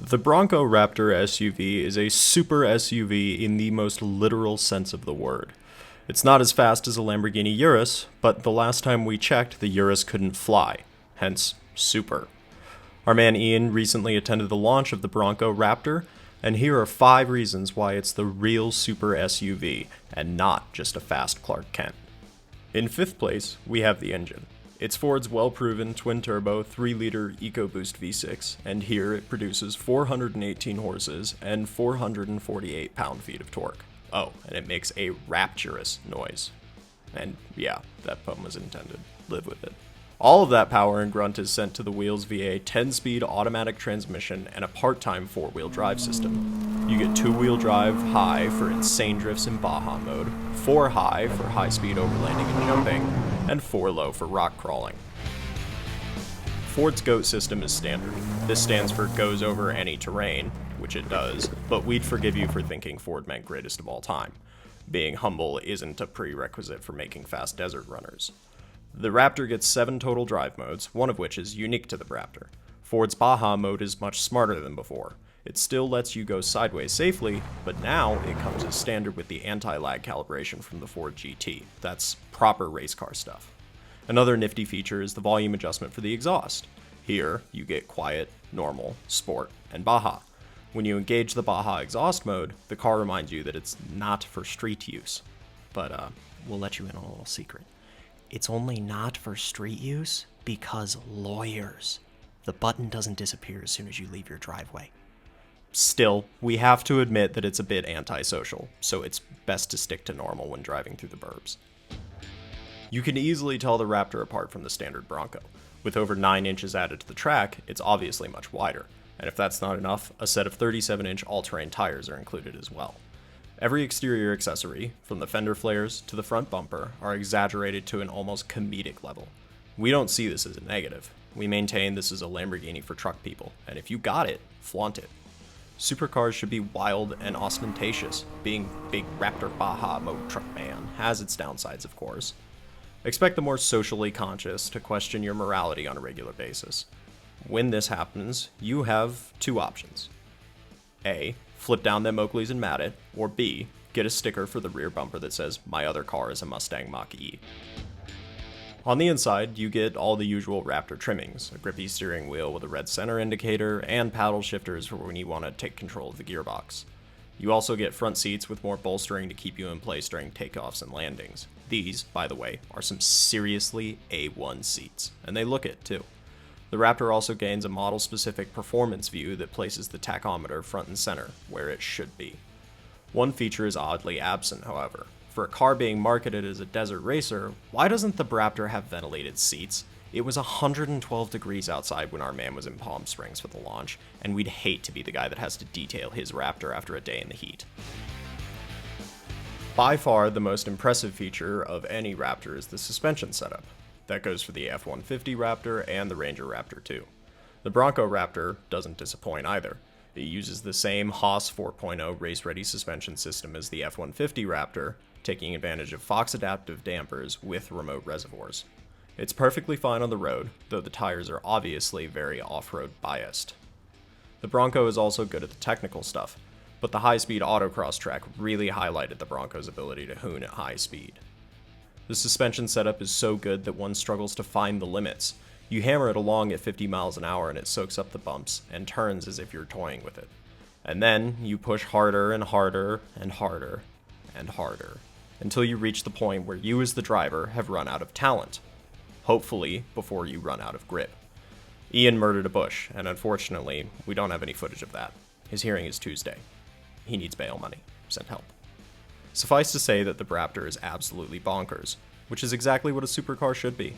The Bronco Raptor SUV is a super SUV in the most literal sense of the word. It's not as fast as a Lamborghini Urus, but the last time we checked, the Urus couldn't fly, hence super. Our man Ian recently attended the launch of the Bronco Raptor, and here are 5 reasons why it's the real super SUV, and not just a fast Clark Kent. In 5th place, we have the engine. It's Ford's well-proven twin-turbo 3-liter EcoBoost V6, and here it produces 418 horses and 448 pound-feet of torque. Oh, and it makes a rapturous noise. And yeah, that pun was intended. Live with it. All of that power and grunt is sent to the wheels via a 10-speed automatic transmission and a part-time 4-wheel drive system. You get 2-wheel drive high for insane drifts in Baja mode, 4 high for high-speed overlanding and jumping, and 4 low for rock crawling. Ford's GOAT system is standard. This stands for goes over any terrain, which it does, but we'd forgive you for thinking Ford meant greatest of all time. Being humble isn't a prerequisite for making fast desert runners. The Raptor gets 7 total drive modes, one of which is unique to the Raptor. Ford's Baja mode is much smarter than before. It still lets you go sideways safely, but now it comes as standard with the anti-lag calibration from the Ford GT. That's proper race car stuff. Another nifty feature is the volume adjustment for the exhaust. Here, you get quiet, normal, sport, and Baja. When you engage the Baja exhaust mode, the car reminds you that it's not for street use. But we'll let you in on a little secret. It's only not for street use because lawyers. The button doesn't disappear as soon as you leave your driveway. Still, we have to admit that it's a bit antisocial, so it's best to stick to normal when driving through the burbs. You can easily tell the Raptor apart from the standard Bronco. With over 9 inches added to the track, it's obviously much wider, and if that's not enough, a set of 37-inch all-terrain tires are included as well. Every exterior accessory, from the fender flares to the front bumper, are exaggerated to an almost comedic level. We don't see this as a negative. We maintain this is a Lamborghini for truck people, and if you got it, flaunt it. Supercars should be wild and ostentatious. Being big Raptor Baja mode truck man has its downsides, of course. Expect the more socially conscious to question your morality on a regular basis. When this happens, you have 2 options. A. Flip down them Oakleys and mat it, or B. Get a sticker for the rear bumper that says, "My other car is a Mustang Mach-E." On the inside, you get all the usual Raptor trimmings, a grippy steering wheel with a red center indicator, and paddle shifters for when you want to take control of the gearbox. You also get front seats with more bolstering to keep you in place during takeoffs and landings. These, by the way, are some seriously A1 seats, and they look it too. The Raptor also gains a model-specific performance view that places the tachometer front and center, where it should be. One feature is oddly absent, however. For a car being marketed as a desert racer, why doesn't the Raptor have ventilated seats? It was 112 degrees outside when our man was in Palm Springs for the launch, and we'd hate to be the guy that has to detail his Raptor after a day in the heat. By far, the most impressive feature of any Raptor is the suspension setup. That goes for the F-150 Raptor and the Ranger Raptor too. The Bronco Raptor doesn't disappoint either. It uses the same Haas 4.0 race-ready suspension system as the F-150 Raptor, taking advantage of Fox adaptive dampers with remote reservoirs. It's perfectly fine on the road, though the tires are obviously very off-road biased. The Bronco is also good at the technical stuff, but the high-speed autocross track really highlighted the Bronco's ability to hoon at high speed. The suspension setup is so good that one struggles to find the limits. You hammer it along at 50 miles an hour and it soaks up the bumps and turns as if you're toying with it. And then you push harder and harder and harder and harder until you reach the point where you as the driver have run out of talent. Hopefully before you run out of grip. Ian murdered a bush, and unfortunately, we don't have any footage of that. His hearing is Tuesday. He needs bail money. Send help. Suffice to say that the Raptor is absolutely bonkers, which is exactly what a supercar should be.